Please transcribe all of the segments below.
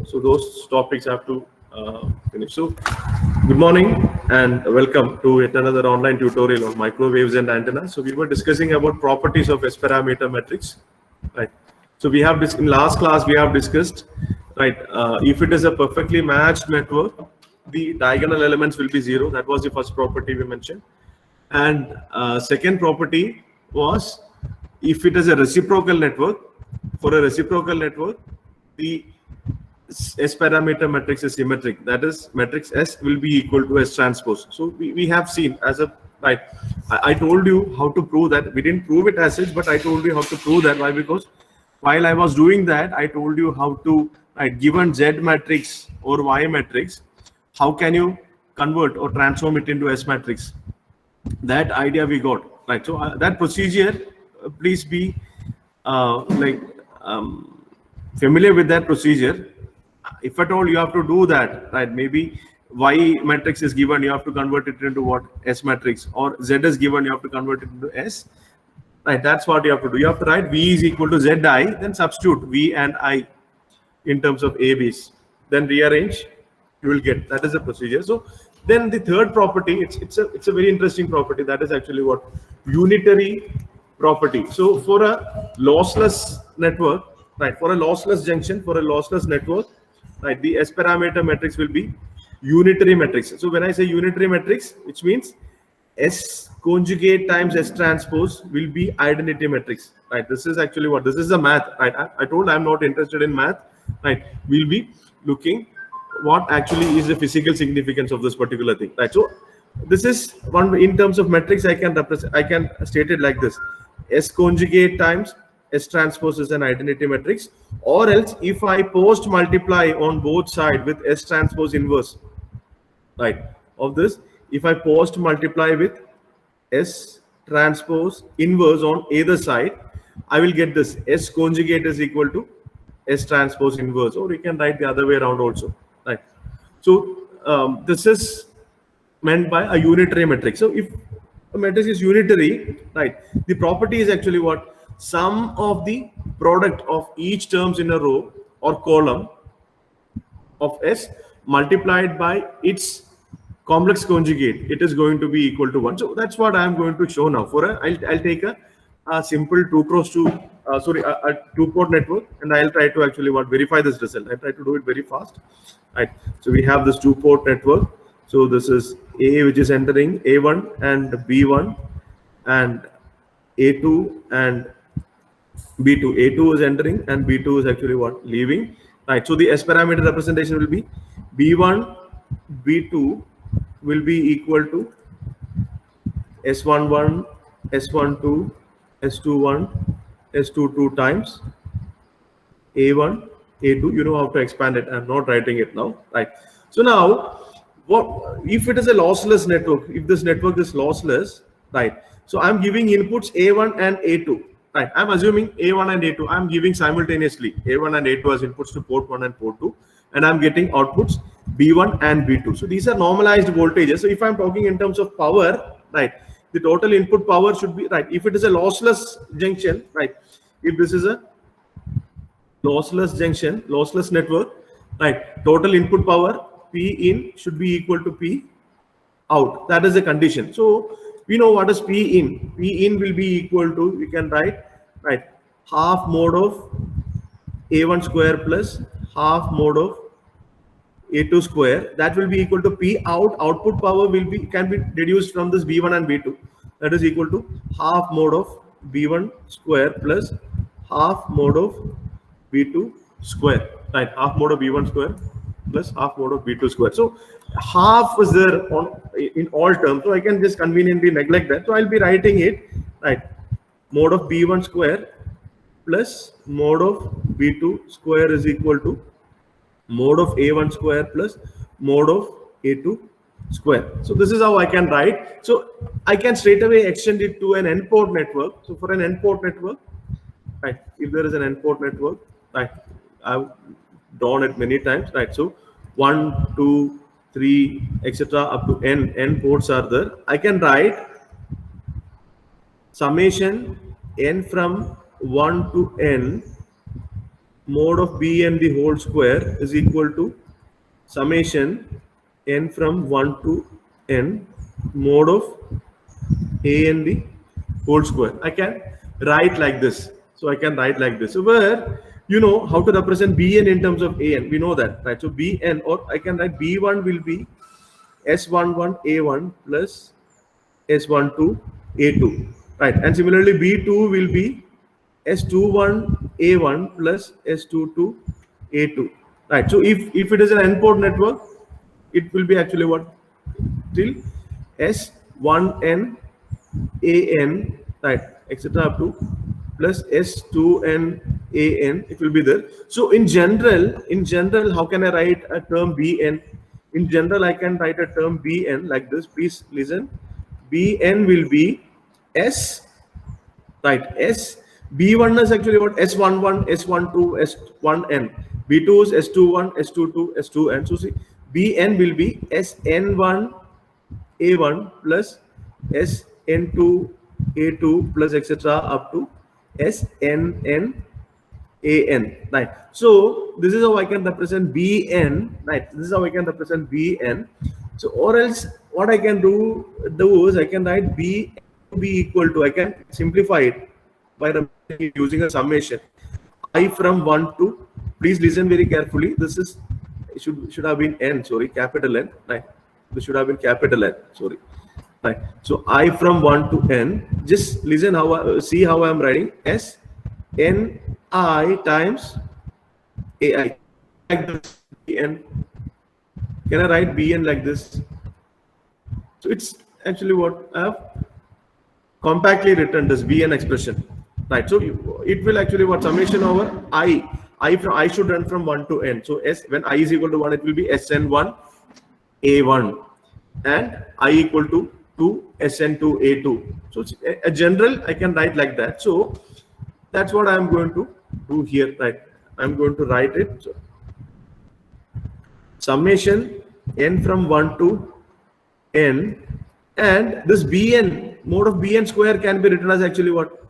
So those topics have to finish. So good morning and welcome to yet another online tutorial on microwaves and antennas. So we were discussing about properties of S parameter matrix, right? So we have this in last class we have discussed, right? If it is a perfectly matched network, the diagonal elements will be zero. That was the first property we mentioned. And second property was if it is a reciprocal network, for a reciprocal network, the S parameter matrix is symmetric. That is, matrix S will be equal to S transpose. So we have seen as a, right, I told you how to prove that. We didn't prove it as such, but I told you how to prove that. Why? Because while I was doing that, I told you how to, right, given Z matrix or Y matrix, how can you convert or transform it into S matrix? That idea we got, right? So that procedure, please be familiar with that procedure. If at all you have to do that, right? Maybe Y matrix is given, you have to convert it into what? S matrix, or Z is given, you have to convert it into S. Right, that's what you have to do. You have to write V is equal to Zi, then substitute V and I in terms of A, B's. Then rearrange, you will get. That is the procedure. So then the third property, it's a very interesting property. That is actually what? Unitary property. So for a lossless network, right? For a lossless junction, for a lossless network, right? The S parameter matrix will be unitary matrix. So when I say unitary matrix, which means S conjugate times S transpose will be identity matrix, right? This is actually what? This is the math, right? I told I'm not interested in math, right? We'll be looking what actually is the physical significance of this particular thing, right? So this is one in terms of matrix. I can represent, I can state it like this: S conjugate times S transpose is an identity matrix, or else if I post multiply on both sides with S transpose inverse, right, of this, if I post multiply with S transpose inverse on either side, I will get this S conjugate is equal to S transpose inverse, or you can write the other way around also, right? So this is meant by a unitary matrix. So if a matrix is unitary, right, the property is actually what? Sum of the product of each terms in a row or column of S multiplied by its complex conjugate, it is going to be equal to 1. So that's what I am going to show now. For a, I'll take a simple 2x2 a 2-port network, and I'll try to actually verify this result. I try to do it very fast, right? So we have this 2-port network. So this is A, which is entering A1 and B1, and A2 and B2. A2 is entering and B2 is actually what? Leaving, right? So the S parameter representation will be B1, B2 will be equal to S11, S12, S21, S22 times A1, A2. You know how to expand it. I'm not writing it now, right? So now, what if it is a lossless network? If this network is lossless, right? So I'm giving inputs A1 and A2, right? I'm assuming A1 and A2. I'm giving simultaneously A1 and A2 as inputs to port 1 and port 2, and I'm getting outputs B1 and B2. So these are normalized voltages. So if I'm talking in terms of power, right, the total input power should be, right, if it is a lossless junction, right, if this is a lossless junction, lossless network, right, total input power P in should be equal to P out. That is the condition. So we know what is P in. P in will be equal to, we can write, right, half mode of A1 square plus half mode of A2 square. That will be equal to P out. Output power will be, can be deduced from this B1 and B2. That is equal to half mode of B1 square plus half mode of B2 square, right? Half mode of B1 square plus half mode of B2 square. So half is there on in all terms. So I can just conveniently neglect that. So I'll be writing it, right? Mode of B1 square plus mode of B2 square is equal to mode of A1 square plus mode of A2 square. So this is how I can write. So I can straight away extend it to an N-port network. So for an N-port network, right, if there is an N-port network, right, I've drawn it many times, right? So 1, 2, 3, etc. up to N ports are there. I can write summation N from 1 to N mod of Bn the whole square is equal to summation n from 1 to n mod of An the whole square. I can write like this. So I can write like this. So where you know how to represent Bn in terms of An. We know that, right? So Bn, or I can write B1 will be S11 A1 plus S12 A2, right? And similarly B2 will be S21 A1 plus S22 A2, right? So if it is an n-port network, it will be actually what, till S1n AN, right, etc. up to plus S2n AN, it will be there. So in general, how can I write a term Bn? In general, I can write a term Bn like this. Please listen. Bn will be S, right? S. B1 is actually what, S11, S12, S1n. B2 is S21, S22, S2n. So see, Bn will be Sn1 A1 plus Sn2 A2 plus etc. up to Snn An, right? So this is how I can represent Bn, right? This is how I can represent Bn. So or else what I can do is I can write B equal to, I can simplify it by using a summation I from 1 to, please listen very carefully, this is should have been n, sorry, capital N, right? This should have been capital N, sorry, right? So I from 1 to n, just listen how see how I am writing, S n I times ai, like this. Bn, can I write Bn like this? So it's actually what I have compactly written this Bn expression, right? So it will actually what, summation over I should run from 1 to n. So S, when I is equal to 1, it will be Sn1 A1 and I equal to 2 Sn2 A2. So it's a general, I can write like that. So that's what I'm going to do here, right? I'm going to write it. So, summation n from 1 to n, and this Bn, mod of Bn square can be written as actually what?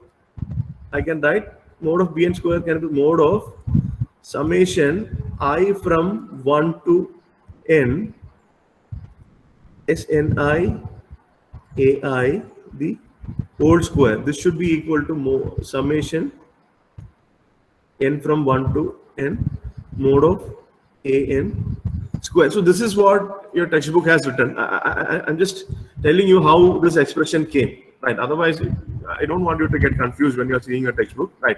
I can write mod of Bn square can be mod of summation I from 1 to n Sni Ai the whole square. This should be equal to summation n from 1 to n mod of An square. So this is what your textbook has written. I'm just telling you how this expression came, right? Otherwise, I don't want you to get confused when you're seeing your textbook, right?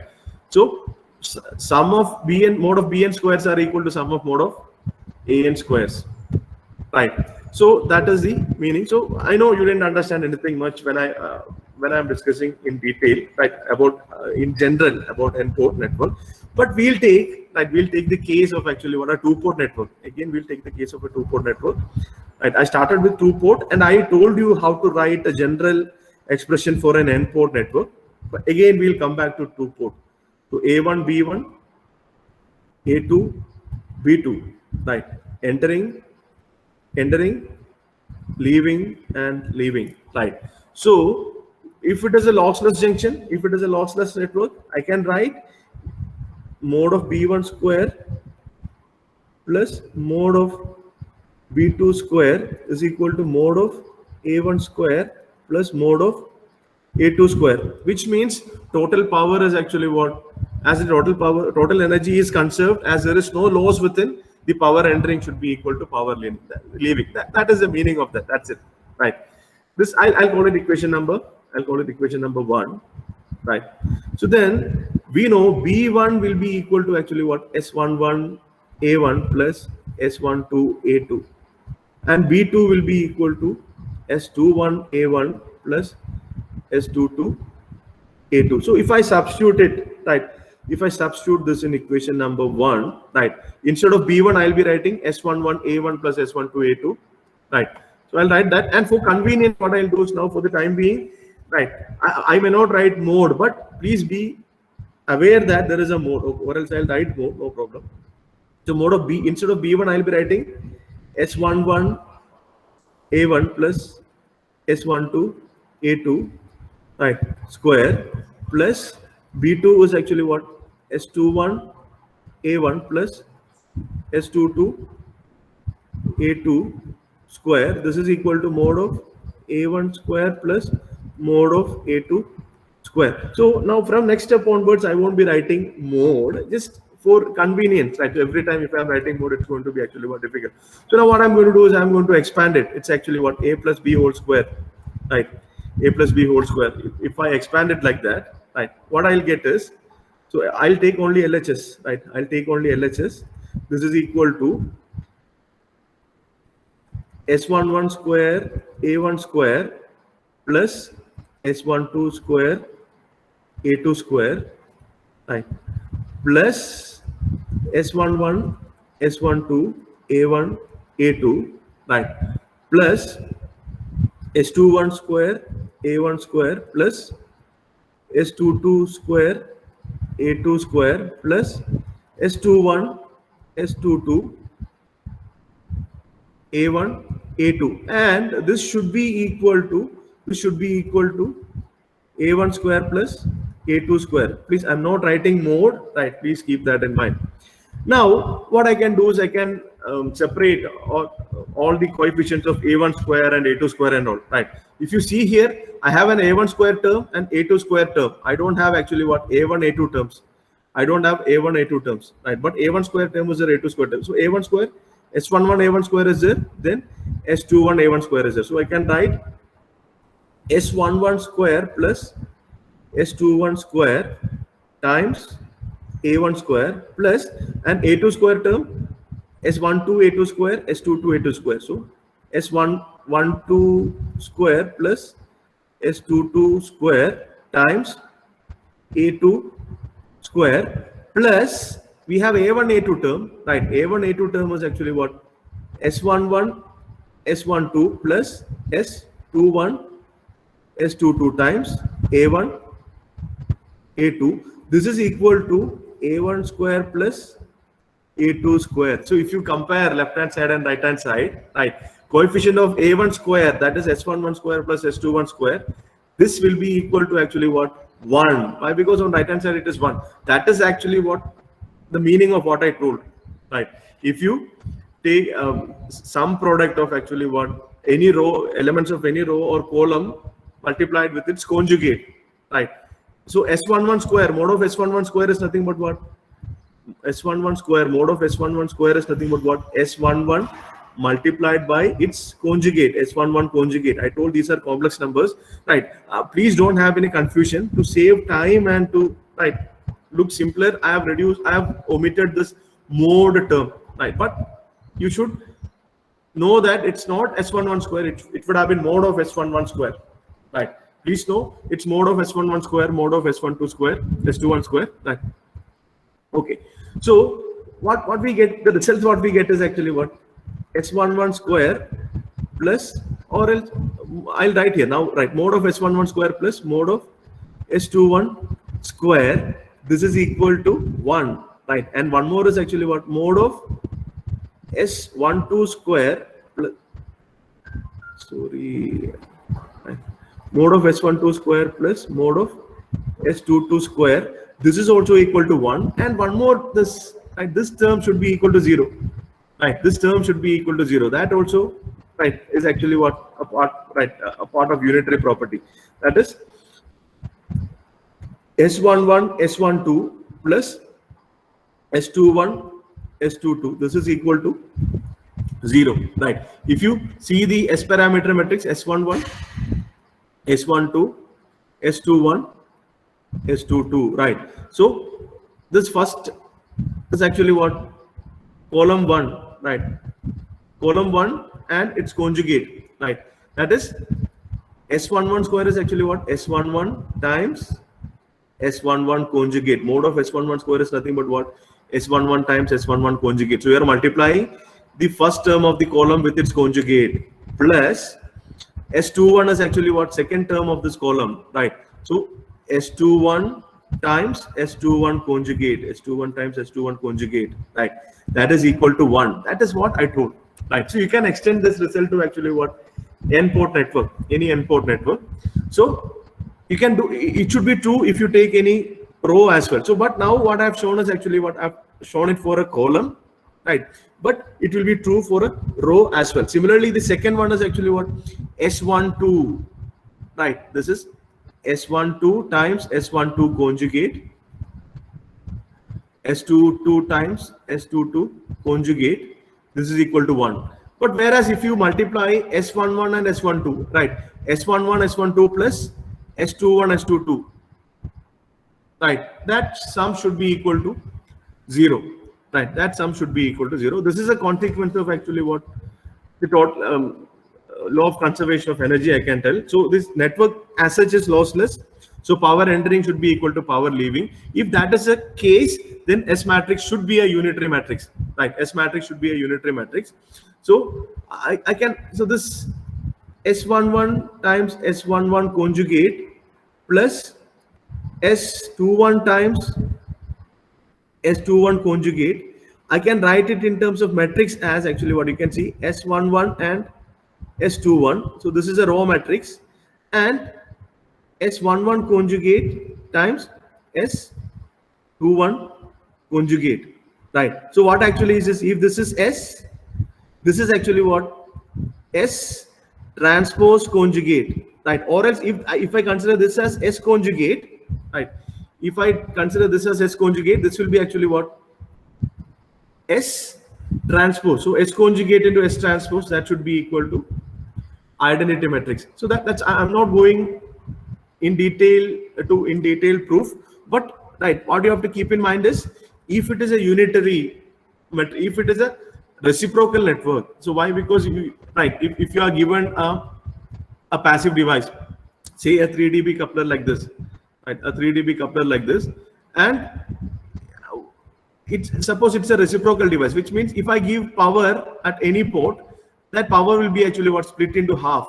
So sum of Bn, mod of Bn squares are equal to sum of mod of An squares, right? So that is the meaning. So I know you didn't understand anything much when I'm discussing in detail, right, about in general about n-port network. But we'll take the case of actually what a 2-port network. Again, we'll take the case of a 2-port network. Right, I started with 2-port and I told you how to write a general expression for an n-port network. But again, we'll come back to 2-port. So A1, B1, A2, B2, right? Entering, leaving, and leaving, right? So if it is a lossless junction, if it is a lossless network, I can write mod of B1 square plus mod of B2 square is equal to mod of A1 square plus mod of A2 square, which means total power is actually what? As the total energy is conserved, as there is no loss within, the power entering should be equal to power leaving. That is the meaning of that. That's it, right? This I'll call it equation number. I'll call it equation number 1, right? So then we know B1 will be equal to actually what? S11 A1 plus S12 A2, and B2 will be equal to S21 A1 plus S22 A2. So if I substitute it, right? If I substitute this in equation number 1, right? Instead of B1, I'll be writing S11 A1 plus S12 A2, right? So I'll write that. And for convenience, what I'll do is now for the time being, right? I may not write mode, but please be aware that there is a mode, or else I'll write mode, no problem. So mode of B, instead of B1, I'll be writing S11 A1 plus S12 A2, right, square, plus B2 is actually what? S21 A1 plus S22 A2 square. This is equal to mod of A1 square plus mod of A2 square. So now from next step onwards, I won't be writing mode, just for convenience, right? Every time if I'm writing mode, it's going to be actually more difficult. So now what I'm going to do is I'm going to expand it. It's actually what A plus B whole square, right? A plus B whole square. If I expand it like that, right, what I'll get is, so I'll take only LHS, right? I'll take only LHS. This is equal to S11 square A1 square plus S12 square A2 square, right, plus S11 S12 A1 A2, right, plus S21 square A1 square plus S22 square A2 square plus S21 S22 A1 A2, and this should be equal to A1 square plus A2 square. Please, I'm not writing mode, right? Please keep that in mind. Now, what I can do is I can separate all the coefficients of A1 square and A2 square and all, right? If you see here, I have an A1 square term and A2 square term. I don't have actually what A1, A2 terms. I don't have A1, A2 terms, right? But A1 square term is there, A2 square term. So A1 square, S11 A1 square is there, then S21 A1 square is there. So I can write S11 square plus S21 square times A1 square plus and A2 square term S12 A2 square, S22 A2 square. So S12 square plus S22 square times A2 square plus we have A1 A2 term, right? A1 A2 term is actually what? S11 S12 plus S21 S22 times A1 A2. This is equal to A1 square plus A2 square. So if you compare left hand side and right hand side, right, coefficient of A1 square, that is S11 square plus S21 square, this will be equal to actually what? 1. Why? Because on right hand side it is 1. That is actually what the meaning of what I told, right? If you take some product of actually what, any row, elements of any row or column multiplied with its conjugate, right? So S11 square, mod of S11 square is nothing but what? S11 square, mod of S11 square is nothing but what? S11 multiplied by its conjugate, S11 conjugate. I told these are complex numbers, right? Please don't have any confusion. To save time and to, right, look simpler, I have omitted this mode term, right? But you should know that it's not S11 square, it would have been mod of S11 square, right? Please know it's mod of S11 square, mod of S12 square, S21 square, right? Okay, so what we get, the result what we get is actually what? S11 square plus, or else I'll write here now, right? Mod of S11 square plus mod of S21 square. This is equal to 1, right? And one more is actually what? Mod of S12 square plus, sorry, right, mod of S12 square plus mod of S22 square. This is also equal to 1, and one more, this, right, this term should be equal to 0, right? This term should be equal to 0. That also, right, is actually what? A part, right, a part of unitary property. That is S11 S12 plus S21 S22. This is equal to 0, right? If you see the S parameter matrix, S11 S12 S21 S22, right? So this first is actually what? Column 1, right? Column 1 and its conjugate, right? That is S11 square is actually what? S11 times S11 conjugate. Mod of S11 square is nothing but what? S11 times S11 conjugate. So you are multiplying the first term of the column with its conjugate plus S21 is actually what? Second term of this column, right? So S21 times S21 conjugate, S21 times S21 conjugate, right? That is equal to 1. That is what I told, right? So you can extend this result to actually what? N-port network, any N-port network. So you can do, it should be true if you take any row as well. So, but now what I've shown is actually what I've shown it for a column, right? But it will be true for a row as well. Similarly, the second one is actually what? S12, right? This is S12 times S12 conjugate, S22 times S22 conjugate. This is equal to 1. But whereas if you multiply S11 and S12, right? S11, S12 plus S21, S22, right? That sum should be equal to 0, right? That sum should be equal to 0. This is a consequence of actually what the total law of conservation of energy, I can tell. So this network as such is lossless. So power entering should be equal to power leaving. If that is a case, then S matrix should be a unitary matrix, right? S matrix should be a unitary matrix. So I can, so this S11 times S11 conjugate plus S21 times S21 conjugate, I can write it in terms of matrix as actually what you can see, S11 and S21. So this is a row matrix, and S11 conjugate times S21 conjugate, right? So what actually is this? If this is S, this is actually what? S transpose conjugate, right? Or else if I consider this as S conjugate, right? If I consider this as S conjugate, this will be actually what? S transpose. So S conjugate into S transpose, that should be equal to identity matrix. So that's, I'm not going in detail proof, but right, what you have to keep in mind is if it is a unitary, if it is a reciprocal network. So why? Because if you are given a passive device, say a 3 dB coupler like this, right? A 3 dB coupler like this, and suppose it's a reciprocal device, which means if I give power at any port, that power will be actually what? Split into half.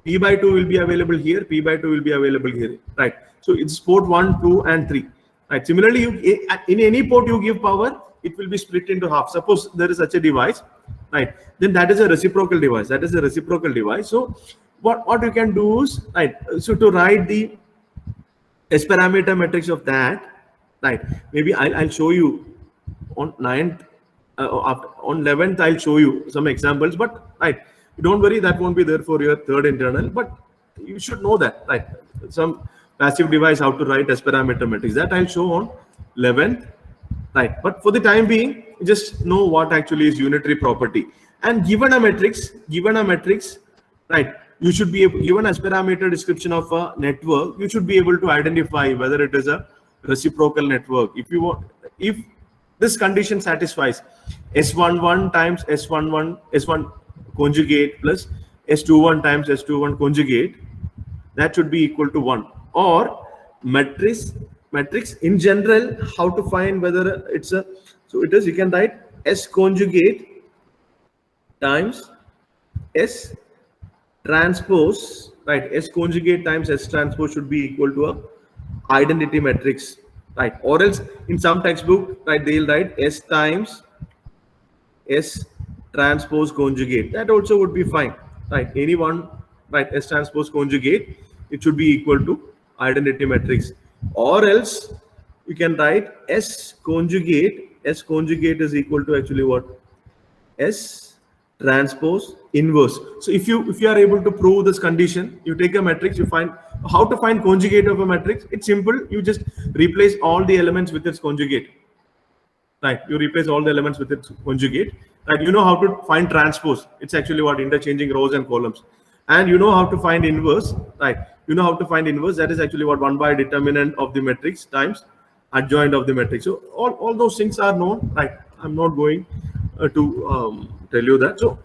P by 2 will be available here, P by 2 will be available here, right? So it's port 1, 2, and 3, right? Similarly, in any port you give power, it will be split into half. Suppose there is such a device, right? Then that is a reciprocal device. That is a reciprocal device. So what you can do is, right? So to write the S parameter matrix of that, right? Maybe I'll show you on 9th, on 11th. I'll show you some examples, but right, don't worry, that won't be there for your third internal. But you should know that, right? Some passive device, how to write S parameter matrix, that I'll show on 11th. Right, but for the time being, just know what actually is unitary property. And given a matrix, right, you should be able, given as parameter description of a network, you should be able to identify whether it is a reciprocal network. If you want, if this condition satisfies, S11 times S1 conjugate plus S21 times S21 conjugate, that should be equal to 1. Or matrix in general, how to find whether it's a, so it is, you can write S conjugate times S transpose, right? S conjugate times S transpose should be equal to a identity matrix, right? Or else in some textbook, right, they'll write S times S transpose conjugate. That also would be fine, right? Anyone, right? S transpose conjugate, it should be equal to identity matrix. Or else you can write S conjugate. S conjugate is equal to actually what? S transpose inverse. So if you are able to prove this condition, you take a matrix, you find how to find conjugate of a matrix. It's simple. You just replace all the elements with its conjugate. Right? You replace all the elements with its conjugate. Right? You know how to find transpose. It's actually what? Interchanging rows and columns. And you know how to find inverse, right? You know how to find inverse. That is actually what? 1 by determinant of the matrix times adjoint of the matrix. So all those things are known, right? I'm not going to tell you that. So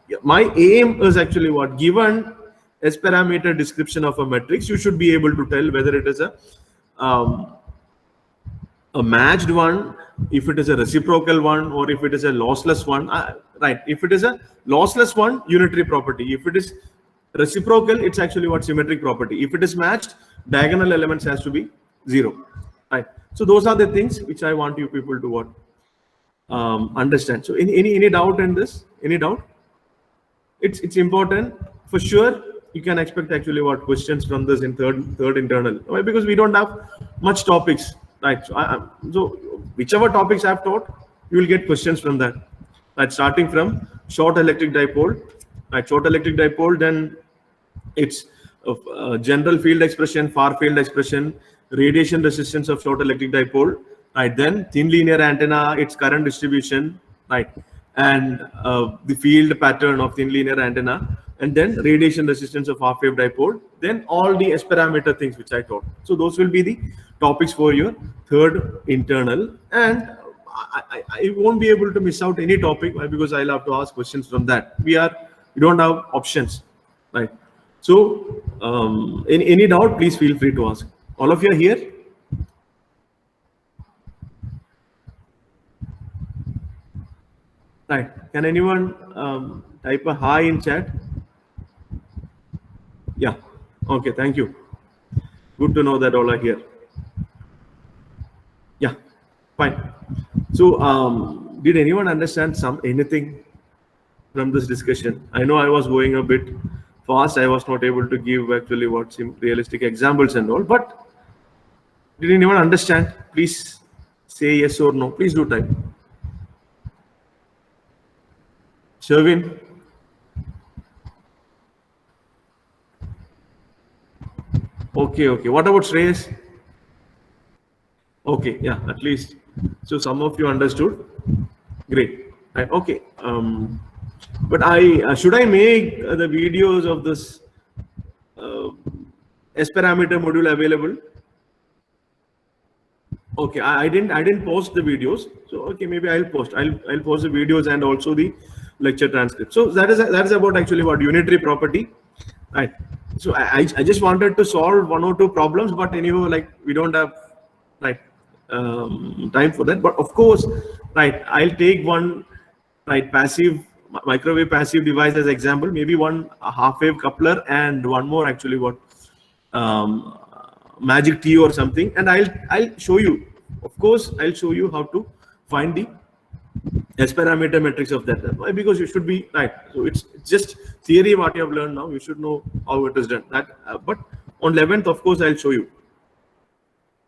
yeah, my aim is actually what? Given S parameter description of a matrix, you should be able to tell whether it is a matched one, if it is a reciprocal one, or if it is a lossless one, right? If it is a lossless one, unitary property. If it is reciprocal, it's actually what? Symmetric property. If it is matched, diagonal elements has to be 0, right? So those are the things which I want you people to what? Understand. So any doubt in this? Any doubt? It's important for sure. You can expect actually what? Questions from this in third internal. Why? Because we don't have much topics, right? So whichever topics I've taught, You will get questions from that. Right, starting from short electric dipole. Right, short electric dipole, then it's general field expression, far field expression, radiation resistance of short electric dipole. Right, then thin linear antenna, its current distribution. Right, and the field pattern of thin linear antenna, and then radiation resistance of half wave dipole, then all the S parameter things which I taught. So those will be the topics for your third internal, and I won't be able to miss out any topic because I'll have to ask questions from that. We don't have options, right? So any doubt, please feel free to ask. All of you are here? Right. Can anyone type a hi in chat? Yeah. Okay. Thank you. Good to know that all are here. Yeah. Fine. So, did anyone understand anything from this discussion? I know I was going a bit fast. I was not able to give actually what seem realistic examples and all. But did anyone understand? Please say yes or no. Please do type. Sherwin. Okay. What about Shreyas? Okay. Yeah. At least. So some of you understood. Great. Right. Okay. But should I make the videos of this S parameter module available? Okay, I didn't post the videos, so okay, maybe I'll post the videos and also the lecture transcript. So that is about actually what unitary property, right? So I just wanted to solve one or two problems, but anyhow, like we don't have right time for that. But of course, right, I'll take one right microwave passive device as example, maybe one half wave coupler and one more actually what magic T or something, and I'll show you. Of course, I'll show you how to find the S parameter matrix of that. Why? Because you should be right. So it's just theory what you have learned now. You should know how it is done. But on 11th, of course, I'll show you.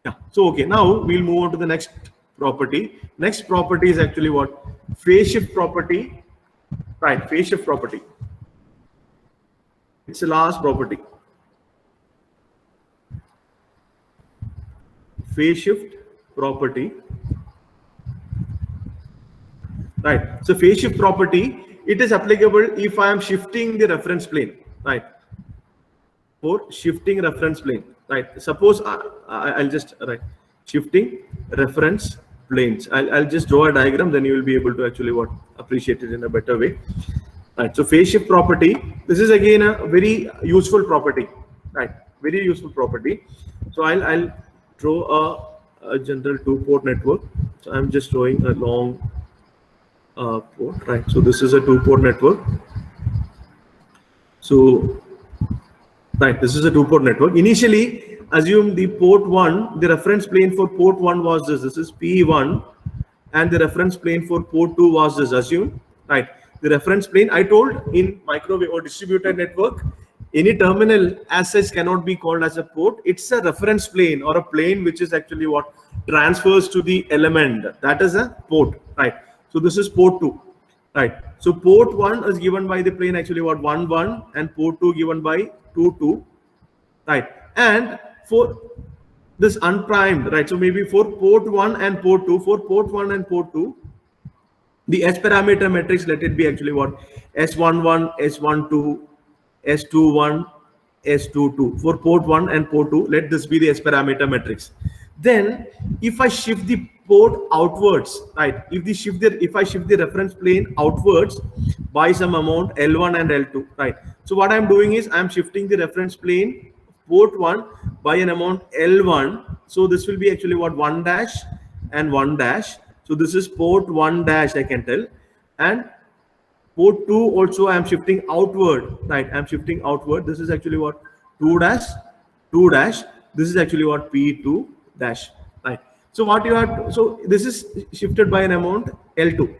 Yeah. So okay, now we'll move on to the next property. Next property is actually what? Phase shift property. Right. Phase shift property. It's the last property. Phase shift property, right? So phase shift property, it is applicable if I am shifting the reference plane, right? For shifting reference plane, right? Suppose I'll just write shifting reference planes. I'll just draw a diagram, then you will be able to actually appreciate it in a better way, right? So phase shift property, this is again a very useful property, right? Very useful property. So I'll draw a general two-port network. So I'm just drawing a long port, right? So this is a two-port network. So, right, this is a two-port network. Initially, assume the port 1, the reference plane for port 1 was this. This is P1, and the reference plane for port 2 was this. Assume, right? The reference plane, I told in microwave or distributed network, any terminal as such cannot be called as a port. It's a reference plane or a plane which is actually what transfers to the element. That is a port, right? So this is port 2, right? So port 1 is given by the plane actually what 1 1, and port 2 given by 2 2, right? And for this unprimed, right? So maybe for port 1 and port 2, for port 1 and port 2, the S parameter matrix, let it be actually what S11, S12, S21, S22 for port 1 and port 2. Let this be the S parameter matrix. Then if I shift the port outwards, right? If I shift the reference plane outwards by some amount L1 and L2, right? So what I'm doing is I'm shifting the reference plane port 1 by an amount L1. So this will be actually what 1 dash and 1 dash. So this is port 1 dash, I can tell, and port 2 also I am shifting outward, right? I'm shifting outward. This is actually what 2 dash, 2 dash. This is actually what P2 dash, right? So what you have, so this is shifted by an amount L2,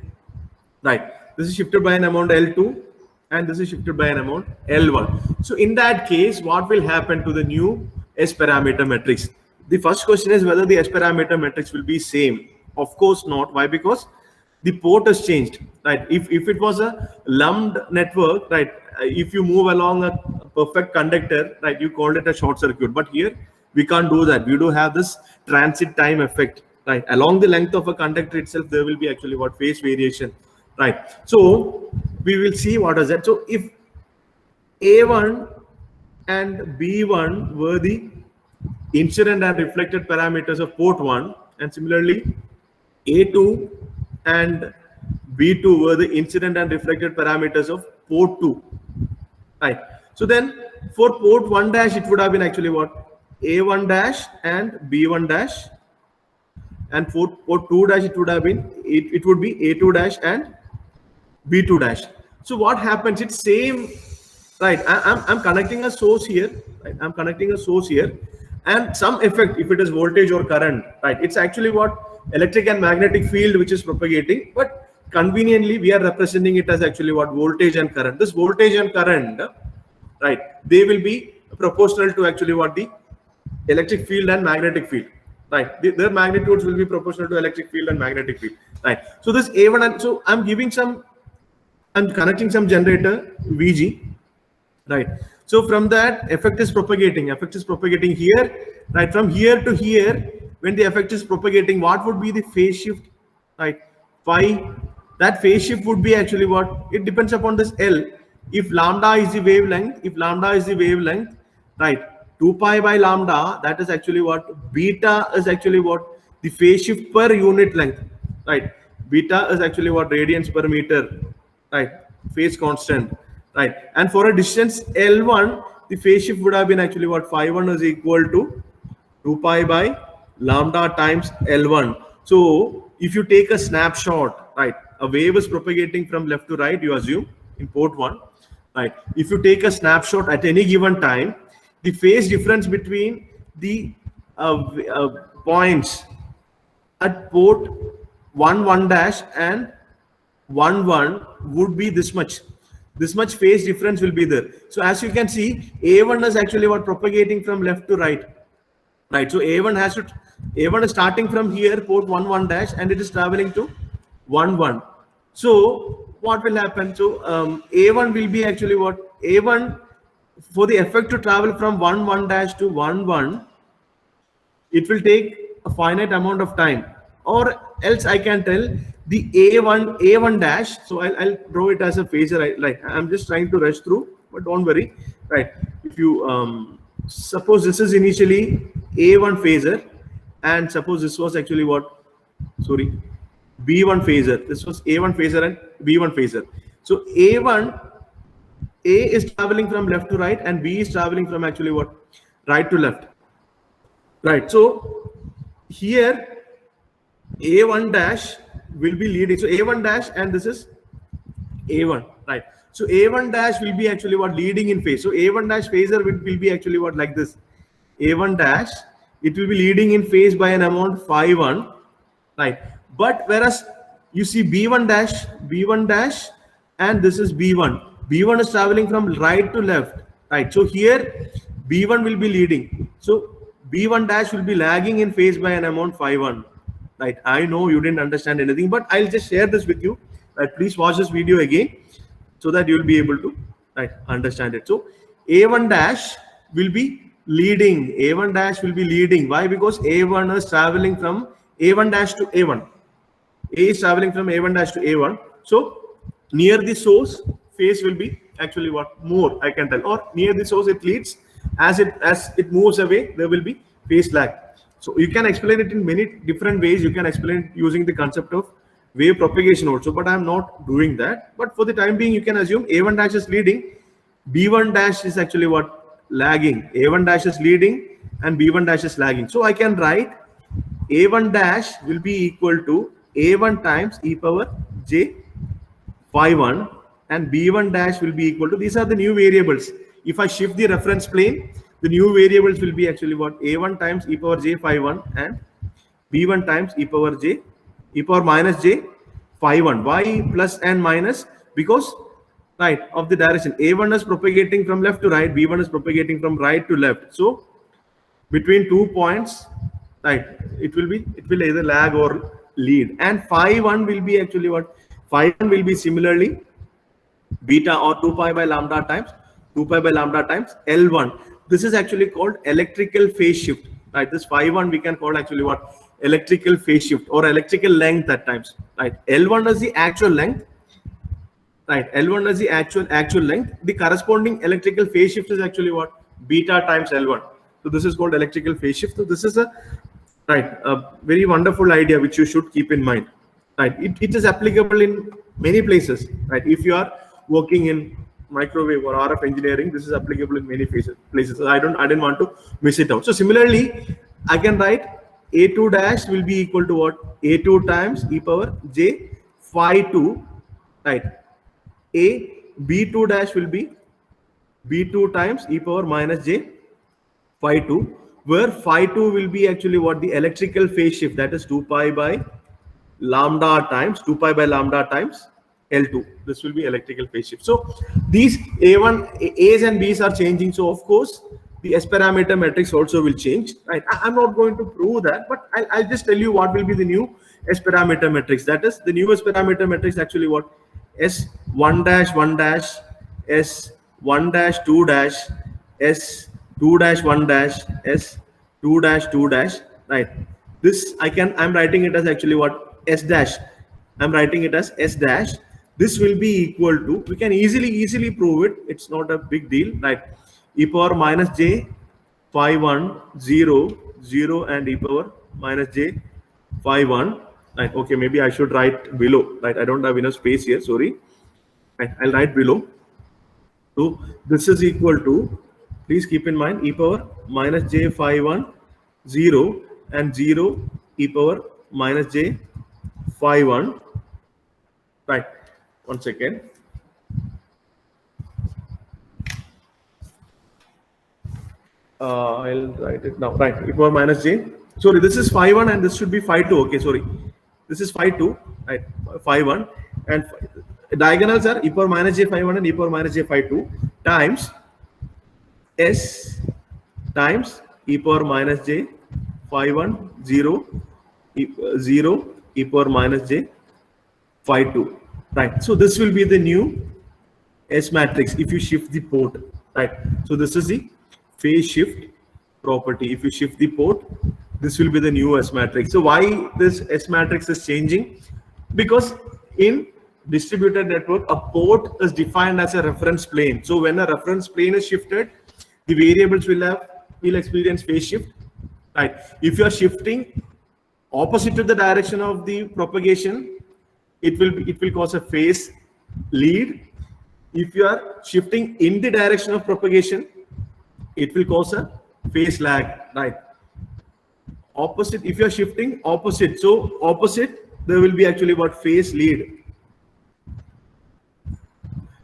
right? This is shifted by an amount L2, and this is shifted by an amount L1. So in that case, what will happen to the new S parameter matrix? The first question is whether the S parameter matrix will be same. Of course not. Why? Because the port has changed, right? If it was a lumped network, right, if you move along a perfect conductor, right, you called it a short circuit. But here we can't do that. We do have this transit time effect, right? Along the length of a conductor itself, there will be actually what phase variation, right? So we will see what is that. So if A1 and B1 were the incident and reflected parameters of port 1, and similarly A2 and B2 were the incident and reflected parameters of port 2, right? So then for port 1 dash, it would have been actually what? A1 dash and B1 dash, and for port 2 dash, it would have been, it would be A2 dash and B2 dash. So what happens? It's same, right? I'm connecting a source here, right? I'm connecting a source here, and some effect, if it is voltage or current, right? It's actually what? Electric and magnetic field which is propagating, but conveniently we are representing it as actually what? Voltage and current. This voltage and current, right, they will be proportional to actually what? The electric field and magnetic field, right? Their magnitudes will be proportional to electric field and magnetic field, right? So this A1, and so I'm connecting some generator VG, right? So from that, effect is propagating here, right? From here to here, when the effect is propagating, what would be the phase shift, right? Phi, that phase shift would be actually what? It depends upon this L. If lambda is the wavelength, right? 2 pi by lambda, that is actually what? Beta is actually what? The phase shift per unit length, right? Beta is actually what? Radians per meter, right? Phase constant, right? And for a distance L1, the phase shift would have been actually what? Phi 1 is equal to 2 pi by lambda times L1. So if you take a snapshot, right, a wave is propagating from left to right, you assume in port 1, right? If you take a snapshot at any given time, the phase difference between the points at port 1 dash and 1 would be this much phase difference will be there. So as you can see, A1 is actually what? Propagating from left to right, right? So A1 is starting from here, port 1 dash, and it is traveling to 1. So what will happen? So A1 will be actually what? A1, for the effect to travel from 1 dash to 1, it will take a finite amount of time, or else I can tell the A1 dash. So I'll draw it as a phasor, right? I'm just trying to rush through, but don't worry, right? If you suppose this is initially A1 phasor, and suppose this was actually what? Sorry, B1 phasor. This was A1 phasor and B1 phasor. So A is traveling from left to right, and B is traveling from actually what? Right to left, right? So here A1 dash will be leading. So A1 dash, and this is A1, right? So A1 dash will be actually what? Leading in phase. So A1 dash phasor will be actually what? Like this. A1 dash, it will be leading in phase by an amount phi 1, right? But whereas you see B1 dash, and this is B1. B1 is traveling from right to left, right? So here B1 will be leading. So B1 dash will be lagging in phase by an amount phi 1, right? I know you didn't understand anything, but I'll just share this with you, right? Please watch this video again so that you'll be able to, right, understand it. So A1 dash will be leading. A1 dash will be leading. Why? Because A1 is traveling from A1 dash to A1. A is traveling from A1 dash to A1. So near the source, phase will be actually what? More, I can tell. Or near the source, it leads. As it moves away, there will be phase lag. So you can explain it in many different ways. You can explain it using the concept of wave propagation also, but I'm not doing that. But for the time being, you can assume A1 dash is leading, B1 dash is actually what? Lagging. A1 dash is leading and B1 dash is lagging. So I can write A1 dash will be equal to A1 times e power j phi 1, and B1 dash will be equal to, these are the new variables. If I shift the reference plane, the new variables will be actually what? A1 times e power j phi 1 and B1 times e power minus j phi 1. Why plus and minus? Because, right, of the direction. A1 is propagating from left to right, B1 is propagating from right to left. So between 2 points, right, it will either lag or lead, and phi 1 will be actually what? Phi 1 will be similarly beta or 2 pi by lambda times L1. This is actually called electrical phase shift, right? This phi 1 we can call actually what? Electrical phase shift or electrical length at times, right? L1 is the actual length, right? L1 is the actual length. The corresponding electrical phase shift is actually what? Beta times L1. So this is called electrical phase shift. So this is a very wonderful idea which you should keep in mind, right? It is applicable in many places, right? If you are working in microwave or RF engineering, this is applicable in many places. I didn't want to miss it out. So similarly, I can write A2 dash will be equal to what? A2 times e power j phi 2, right? B2 dash will be B2 times e power minus j phi 2, where phi 2 will be actually what? The electrical phase shift, that is 2 pi by lambda times L2. This will be electrical phase shift. So these A's and B's are changing. So of course, the S parameter matrix also will change, right? I'm not going to prove that, but I'll just tell you what will be the new S parameter matrix. That is the new S parameter matrix actually what? S1 dash 1 dash, S1 dash 2 dash, S2 dash 1 dash, S2 dash 2 dash, right? This I'm writing it as actually what? S dash. I'm writing it as S dash. This will be equal to, we can easily prove it. It's not a big deal, right? E power minus j phi 1 0 0 and e power minus j phi 1, right? Okay, maybe I should write below, right? I don't have enough space here, sorry, right? I'll write below. So this is equal to, please keep in mind, e power minus j phi 1 0 and 0 e power minus j phi 1, right? One second. I'll write it now, right? E power minus j, sorry, this is phi 1 and this should be phi 2. Okay, sorry, this is phi 2, right? Phi 1 and diagonals are e power minus j phi 1 and e power minus j phi 2 times S times e power minus j phi 1 0 e power minus j phi 2, right? So this will be the new S matrix if you shift the port, right? So this is the phase shift property. If you shift the port, this will be the new S matrix. So why this S matrix is changing? Because in distributed network, a port is defined as a reference plane. So when a reference plane is shifted, the variables will experience phase shift, right? If you are shifting opposite to the direction of the propagation, it will cause a phase lead. If you are shifting in the direction of propagation, it will cause a phase lag, right? Opposite, if you are shifting opposite, so opposite, there will be actually what? Phase lead.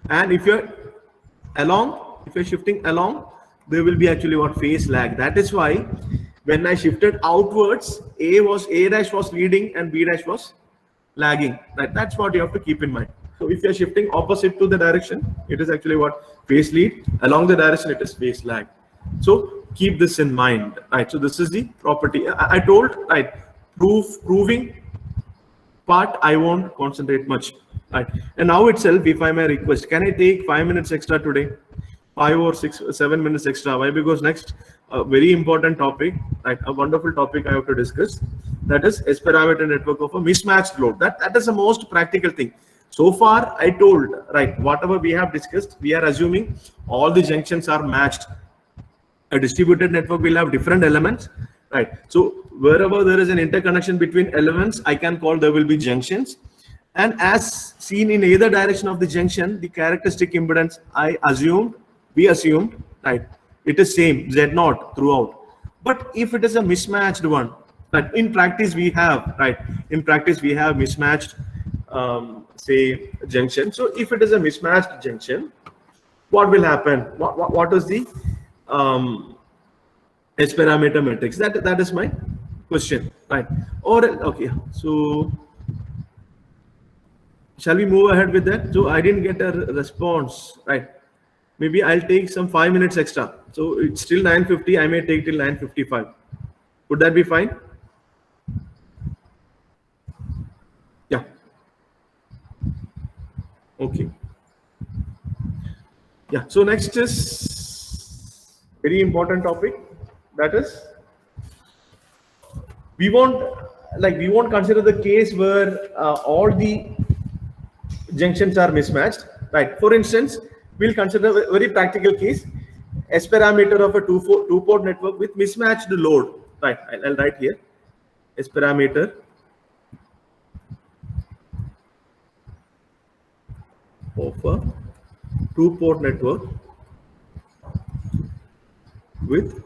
And if you're shifting along, there will be actually what? Phase lag. That is why when I shifted outwards, A dash was leading and B dash was lagging, right? That's what you have to keep in mind. So if you're shifting opposite to the direction, it is actually what? Phase lead. Along the direction, it is phase lag. So keep this in mind, right? So this is the property. I told, right, proving part, I won't concentrate much, right? And now itself, if I may request, can I take 5 minutes extra today? 5 or 6 or 7 minutes extra. Why? Because next, a very important topic, right? A wonderful topic I have to discuss. That is S parameter network of a mismatched load. That is the most practical thing. So far, I told, right, whatever we have discussed, we are assuming all the junctions are matched. A distributed network will have different elements, right? So wherever there is an interconnection between elements, I can call there will be junctions. And as seen in either direction of the junction, the characteristic impedance we assumed, right, it is same, Z0 throughout. But if it is a mismatched one, right, in practice we have, right, mismatched, say, junction. So if it is a mismatched junction, what will happen? What is the S parameter matrix? That is my question, right? Or okay, so shall we move ahead with that? So I didn't get a response, right? Maybe I'll take some 5 minutes extra. So it's still 9:50. I may take till 9:55. Would that be fine? Okay. Yeah. So next is very important topic. That is, we won't consider the case where all the junctions are mismatched, right? For instance, we'll consider a very practical case: S parameter of a two-port network with mismatched load, right? I'll write here S parameter of a two-port network with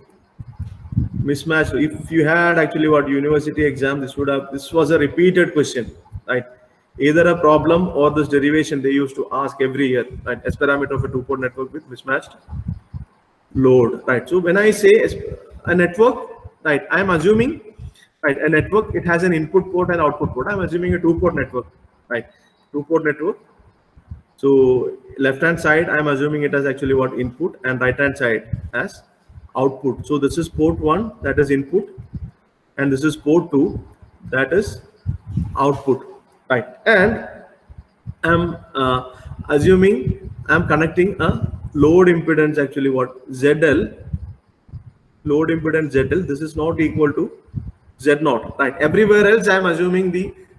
mismatched. If you had actually what university exam, this was a repeated question, right? Either a problem or this derivation they used to ask every year, right? S parameter of a two-port network with mismatched load, right? So when I say a network, right, I'm assuming, right, a network, it has an input port and output port. I'm assuming a two-port network, right? Two-port network. So left hand side, I'm assuming it has actually what input, and right hand side as output. So this is port 1, that is input, and this is port 2, that is output, right? And I'm assuming I'm connecting a load impedance, actually what ZL, load impedance ZL. This is not equal to Z0, right? Everywhere else I'm assuming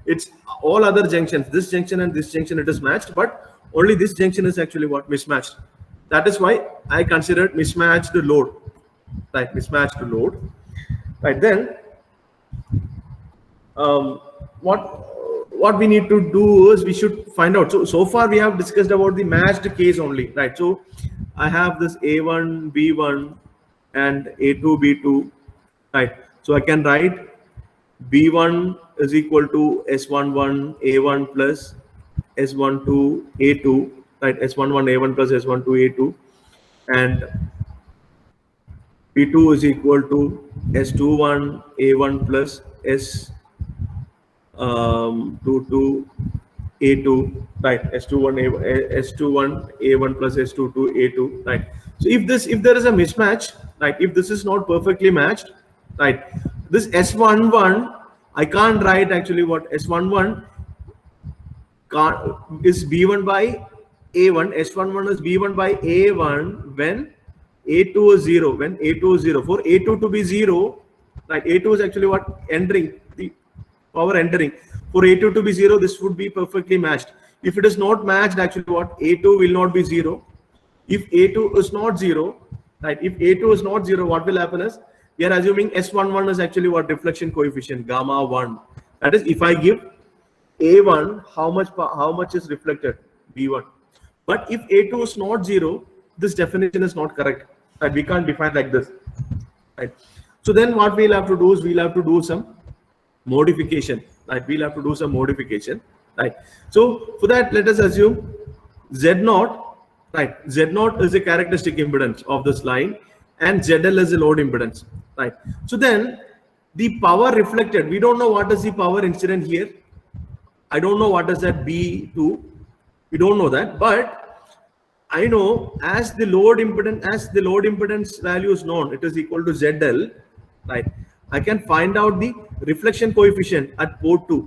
it's all other junctions, this junction and this junction, it is matched, but only this junction is actually what mismatched. That is why I considered mismatched load, right? Mismatched load, right? Then what we need to do is we should find out. So far we have discussed about the matched case only, right? So I have this A1 B1 and A2 B2, right? So I can write B1 is equal to S11 A1 plus S12 A2, right? S11 A1 plus S12 A2, and B2 is equal to S21 A1 plus S22 A2, right? S21 A1 plus S22 A2, right? So if there is a mismatch, right? If this is not perfectly matched, right? This S11, I can't write actually what S11 is B1 by A1. S11 is B1 by A1 when A2 is 0. When A2 is 0. For A2 to be 0, right? A2 is actually what entering, the power entering. For A2 to be 0, this would be perfectly matched. If it is not matched, actually what A2 will not be 0. If A2 is not 0, right? If A2 is not 0, what will happen is we are assuming S11 is actually what reflection coefficient gamma 1. That is, if I give A1, how much is reflected? B1. But if A2 is not 0, this definition is not correct. Right? We can't define like this. Right? So then what we'll have to do is we'll have to do some modification. Right? We'll have to do some modification. Right? So for that, let us assume Z0. Right? Z0 is a characteristic impedance of this line, and ZL is a load impedance. Right? So then the power reflected, we don't know what is the power incident here. I don't know what does that B2. We don't know that, but I know as the load impedance value is known, it is equal to ZL, right? I can find out the reflection coefficient at port 2.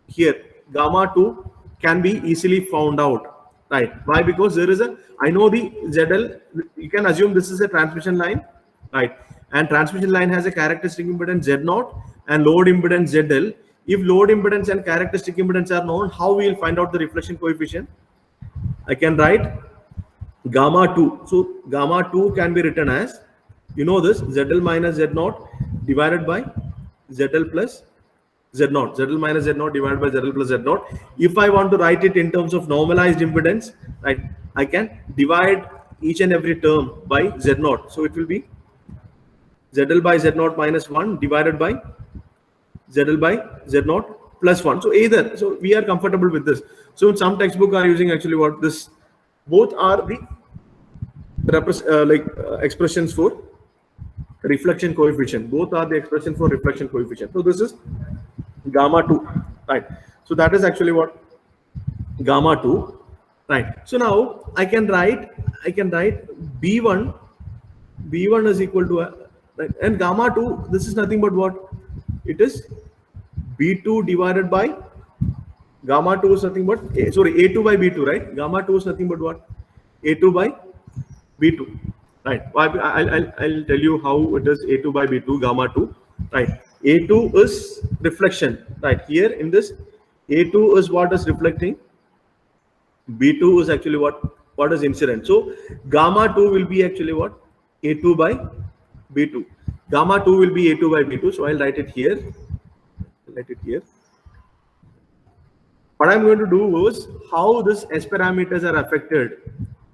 Here, gamma 2 can be easily found out, right? Why? Because I know the ZL. You can assume this is a transmission line, right? And transmission line has a characteristic impedance Z0 and load impedance ZL. If load impedance and characteristic impedance are known, how we will find out the reflection coefficient? I can write gamma 2. So gamma 2 can be written as, you know this, ZL minus Z0 divided by ZL plus Z0. ZL minus Z0 divided by ZL plus Z0. If I want to write it in terms of normalized impedance, right, I can divide each and every term by Z0. So it will be ZL by Z0 minus 1 divided by ZL by Z0 plus 1. So we are comfortable with this. So some textbook are using actually what this, both are the expressions for reflection coefficient. Both are the expression for reflection coefficient. So this is gamma 2, right? So that is actually what gamma 2, right? So now I can write B1 is equal to right, and gamma 2, this is nothing but what it is, B2 divided by Gamma 2 is nothing but, A2 by B2, right? Gamma 2 is nothing but what? A2 by B2, right? I'll tell you how it is A2 by B2, gamma 2, right? A2 is reflection, right? Here in this, A2 is what is reflecting, B2 is actually what is incident. So gamma 2 will be actually what? A2 by B2. Gamma 2 will be A2 by B2. So I'll write it here. What I'm going to do is how this S parameters are affected,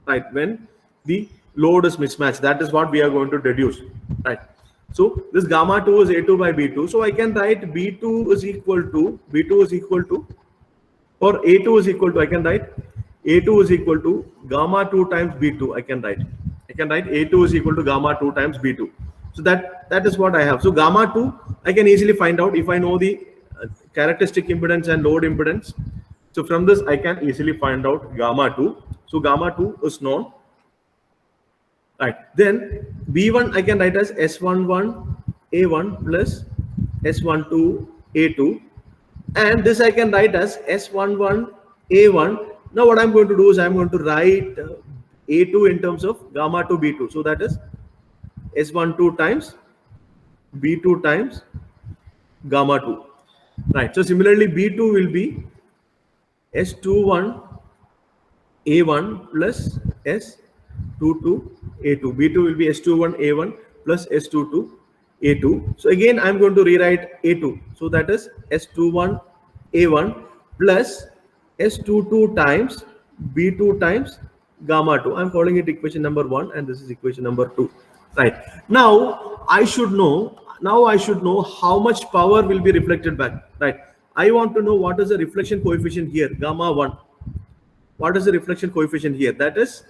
right? When the load is mismatched, that is what we are going to deduce, right? So this gamma 2 is A2 by B2. So I can write B2 is equal to, or A2 is equal to, I can write A2 is equal to gamma 2 times B2. I can write A2 is equal to gamma 2 times B2. So that is what I have. So gamma 2, I can easily find out if I know the characteristic impedance and load impedance. So from this, I can easily find out gamma 2. So gamma 2 is known. Right. Then B1 I can write as S11 A1 plus S12 A2. And this I can write as S11 A1. Now what I'm going to do is I'm going to write A2 in terms of gamma 2 B2. So that is S12 times B2 times gamma 2. Right. So similarly, B2 will be S21 A1 plus S22 A2. B2 will be S21 A1 plus S22 A2. So again, I'm going to rewrite A2. So that is S21 A1 plus S22 times B2 times gamma 2. I'm calling it equation number 1 and this is equation number 2. Right. Now I should know how much power will be reflected back. Right. I want to know what is the reflection coefficient here, gamma 1. What is the reflection coefficient here? That is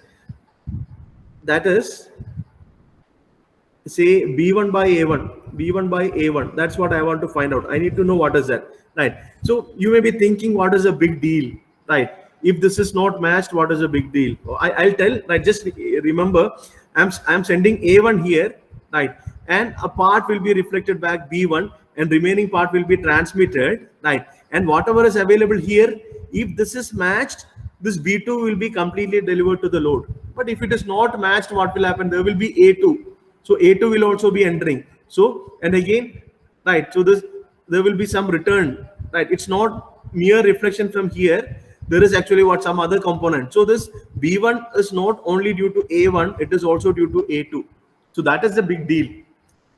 say B1 by A1. That's what I want to find out. I need to know what is that, right? So you may be thinking, what is a big deal, right? If this is not matched, what is a big deal? I'll tell, right? Just remember, I'm sending A1 here, right? And a part will be reflected back B1 and remaining part will be transmitted, right? And whatever is available here, if this is matched, this B2 will be completely delivered to the load. But if it is not matched, what will happen? There will be A2. So A2 will also be entering. So, and again, right, so there will be some return, right? It's not mere reflection from here. There is actually some other component. So this B1 is not only due to A1, it is also due to A2. So that is the big deal.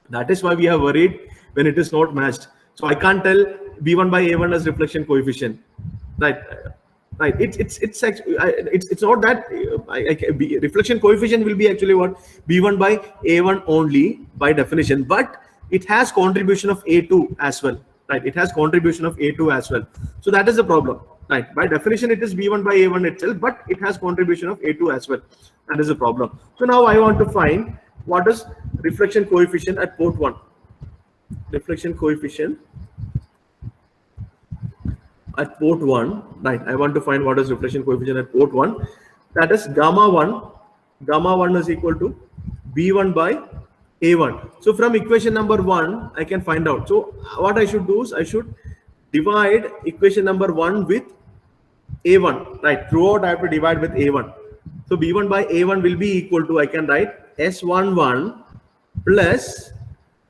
That is why we are worried when it is not matched. So I can't tell B1 by A1 as reflection coefficient, right? Right. It's not that reflection coefficient will be actually what B1 by A1 only by definition, but it has contribution of A2 as well, right? It has contribution of A2 as well. So that is the problem, right? By definition, it is B1 by A1 itself, but it has contribution of A2 as well. That is the problem. So now I want to find what is reflection coefficient at port 1. Reflection coefficient at port 1, right? I want to find what is reflection coefficient at port 1. That is gamma 1. Gamma 1 is equal to B1 by A1. So from equation number 1, I can find out. So what I should do is I should divide equation number 1 with A1, right? Throughout I have to divide with A1. So B1 by A1 will be equal to, I can write S11 plus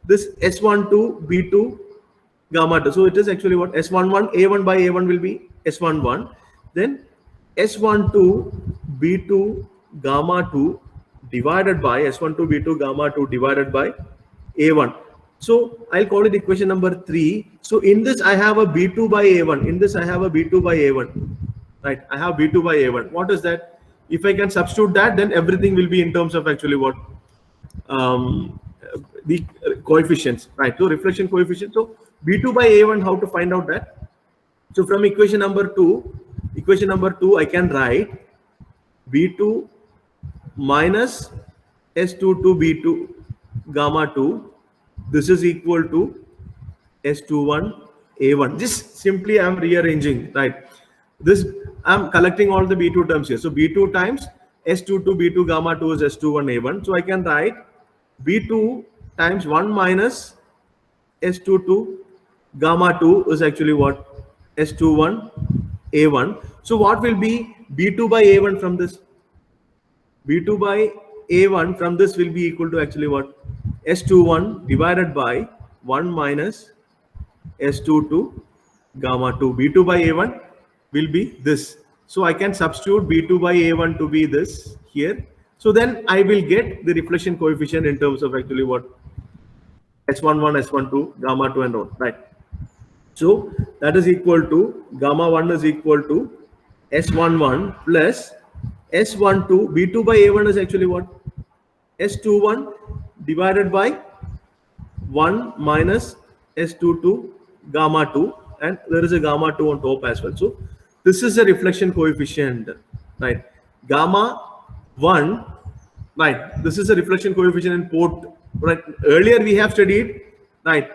this S12 B2 gamma 2. So it is actually what S11 A1 by A1 will be S11, then S12 B2 gamma 2 divided by S12 B2 gamma 2 divided by A1. So I'll call it equation number 3. So in this I have a B2 by A1. In this I have a B2 by A1, right? I have B2 by A1. What is that? If I can substitute that, then everything will be in terms of actually what the coefficients, right? So reflection coefficient. So B2 by A1, how to find out that? So from equation number 2, I can write B2 minus S22 B2 gamma 2. This is equal to S21 A1. Just simply I'm rearranging, right? This I'm collecting all the B2 terms here. So B2 times S22 B2 gamma 2 is S21 A1. So I can write B2 times 1 minus S22 gamma 2 is actually what? S21 A1. So what will be B2 by A1 from this? B2 by A1 from this will be equal to actually what? S21 divided by 1 minus S22 gamma 2. B2 by A1 will be this. So I can substitute B2 by A1 to be this here. So then I will get the reflection coefficient in terms of actually what? S11, S12, gamma 2 and all, right? So that is equal to gamma 1 is equal to S11 plus S12. B2 by A1 is actually what? S21 divided by 1 minus S22 gamma 2, and there is a gamma 2 on top as well. So this is a reflection coefficient, right? Gamma 1, right? This is a reflection coefficient in port, right? Earlier we have studied, right?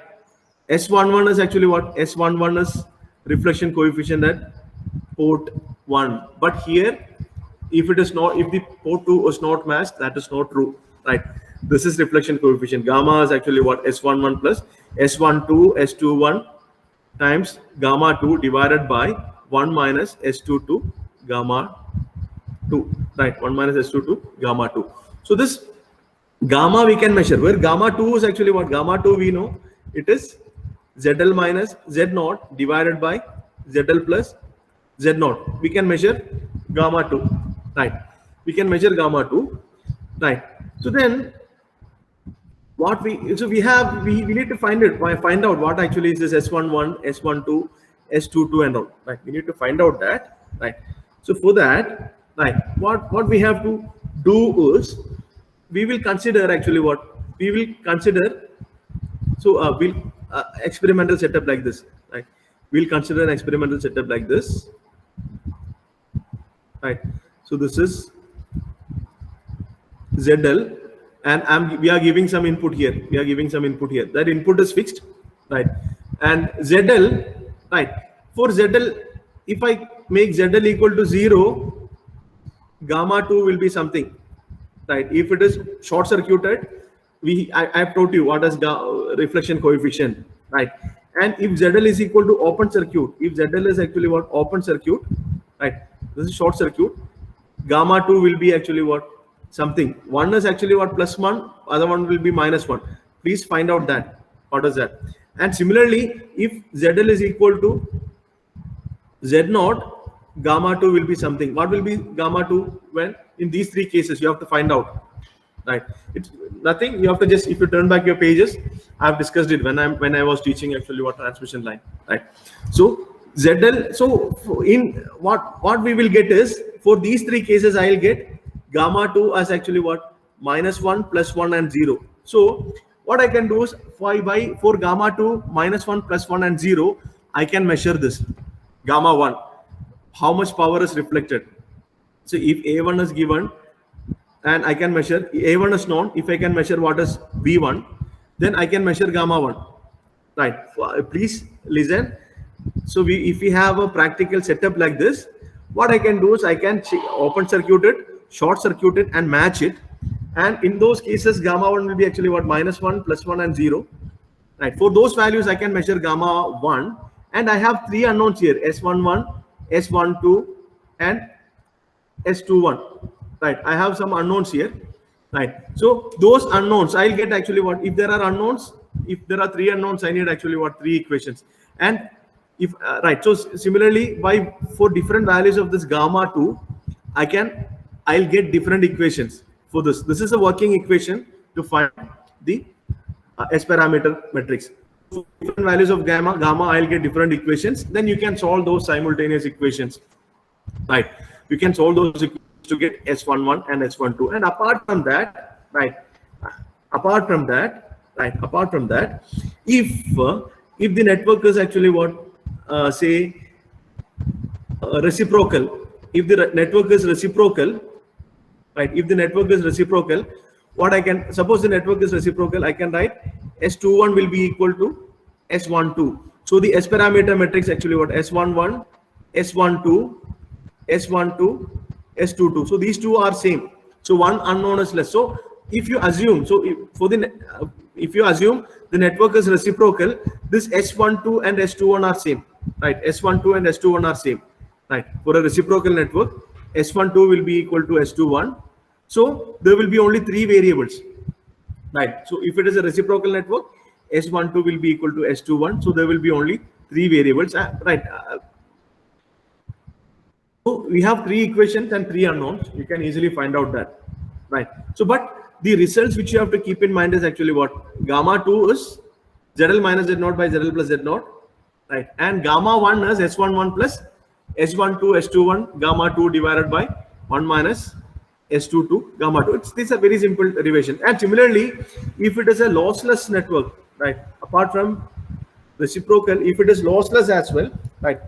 S11 is actually what? S11 is reflection coefficient at port 1. But here, if it is not, if the port 2 is not matched, that is not true, right? This is reflection coefficient. Gamma is actually what? S11 plus S12, S21 times gamma 2 divided by 1 minus S22 gamma 2, right? 1 minus S22 gamma 2. So this gamma we can measure, where gamma 2 is actually what? Gamma 2 we know it is ZL minus Z0 divided by ZL plus Z0. We can measure gamma 2, right? We can measure gamma 2, right? So then what we need to find out what actually is this S11, S12, S22 and all, right? We need to find out that, right? So for that, right, what we have to do is we will consider actually what we will consider. So we'll experimental setup like this, right? We'll consider an experimental setup like this, right? So this is ZL, and we are giving some input here. We are giving some input here. That input is fixed, right? And ZL, right? For ZL, if I make ZL equal to 0, gamma 2 will be something, right? If it is short circuited, I have told you what is reflection coefficient, right? And if ZL is equal to open circuit, if ZL is actually what? Open circuit, right? This is short circuit. Gamma 2 will be actually what? Something. One is actually what? +1, other one will be -1. Please find out that. What is that? And similarly, if ZL is equal to Z0, gamma 2 will be something. What will be gamma 2 when in these three cases you have to find out, right? It's nothing. You have to just, if you turn back your pages, I've discussed it when I was teaching actually what transmission line, right? So ZL, so in what we will get is, for these three cases I'll get gamma 2 as actually what? -1, +1 and 0. So what I can do is for gamma 2, -1, +1 and 0, I can measure this gamma 1, how much power is reflected. So if A1 is given and I can measure, A1 is known, if I can measure what is B1, then I can measure gamma 1, right? Please listen. So if we have a practical setup like this, what I can do is I can open circuit it, short circuit it and match it. And in those cases, gamma 1 will be actually what? -1, +1 and 0, right? For those values, I can measure gamma 1. And I have three unknowns here, S11, S12 and S21, right? I have some unknowns here, right? So those unknowns, I'll get actually what? If there are unknowns, if there are three unknowns, I need actually what? Three equations. And if, right, so similarly, for different values of this gamma 2, I'll get different equations for this. This is a working equation to find the S parameter matrix. For different values of gamma, I'll get different equations. Then you can solve those simultaneous equations, right? You can solve those equations to get S11 and S12. And apart from that, right? Apart from that, if the network is actually what? Say reciprocal. If the network is reciprocal, right? If the network is reciprocal, what I can, suppose the network is reciprocal, I can write S21 will be equal to S12. So the S parameter matrix actually what? S11, S12, S12, S22. So these two are same. So one unknown is less. So if you assume, if you assume the network is reciprocal, this S12 and S21 are same, right? S12 and S21 are same, right? For a reciprocal network, S12 will be equal to S21. So there will be only 3 variables, right? So if it is a reciprocal network, S12 will be equal to S21. So there will be only 3 variables, right? So we have 3 equations and 3 unknowns. You can easily find out that, right? So, but the results which you have to keep in mind is actually what? Gamma 2 is ZL minus Z0 by ZL plus Z0, right? And gamma 1 is S11 plus S12 S21 gamma 2 divided by 1 minus S22 gamma 2. This is a very simple derivation. And similarly, if it is a lossless network, right? Apart from reciprocal, if it is lossless as well, right?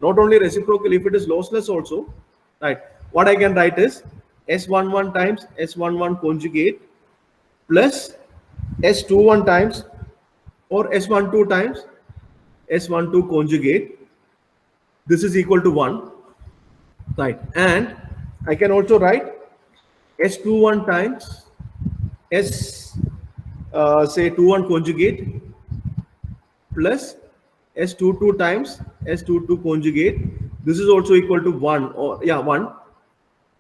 Not only reciprocal, if it is lossless also, right? What I can write is S11 times S11 conjugate plus S21 times or S12 times S12 conjugate. This is equal to 1, right? And I can also write S21 times say 21 conjugate plus S22 times S22 conjugate. This is also equal to 1, or 1.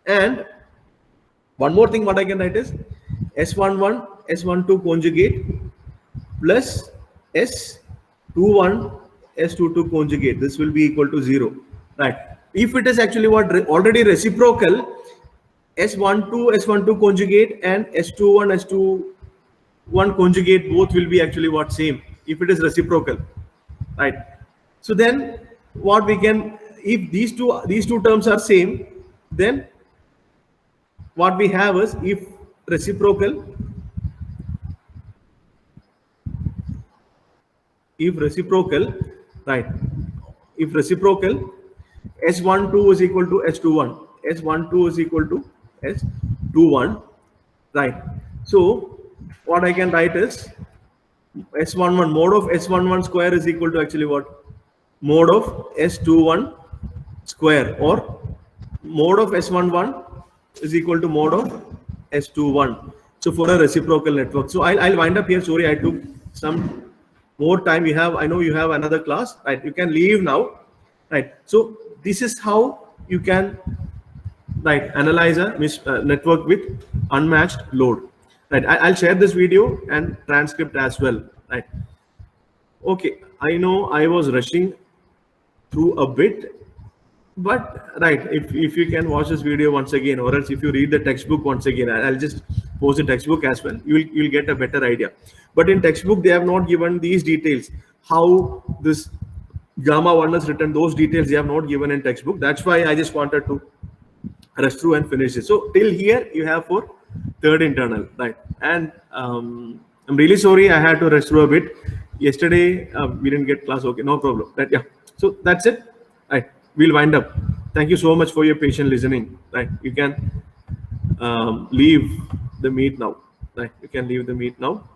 And one more thing what I can write is S11 S12 conjugate plus S21 S22 conjugate. This will be equal to 0, right? If it is actually what already reciprocal, S12 S12 conjugate and S21 S21 conjugate both will be actually what? Same, if it is reciprocal, right? So then what we can, if these two terms are same, then what we have is, if reciprocal, right? If reciprocal, S12 is equal to S21, S12 is equal to S21, right? So what I can write is S11 mod of S11 square is equal to actually what? Mod of S21 square, or mod of S11 is equal to mod of S21. So for a reciprocal network. So I'll wind up here. Sorry, I took some more time. I know you have another class, right? You can leave now, right? So this is how you can, right, analyze a network with unmatched load, right? I'll share this video and transcript as well, right? Okay, I know I was rushing through a bit, but right, if you can watch this video once again, or else if you read the textbook once again, I'll just post the textbook as well, you'll get a better idea. But in textbook they have not given these details, how this gamma 1 is written. Those details they have not given in textbook. That's why I just wanted to rush through and finish it. So till here you have for third internal, right? And I'm really sorry I had to rush through a bit. Yesterday we didn't get class. Okay, no problem. Yeah. So that's it. Right. We'll wind up. Thank you so much for your patient listening. Right. You can leave the meet now. Right. You can leave the meet now.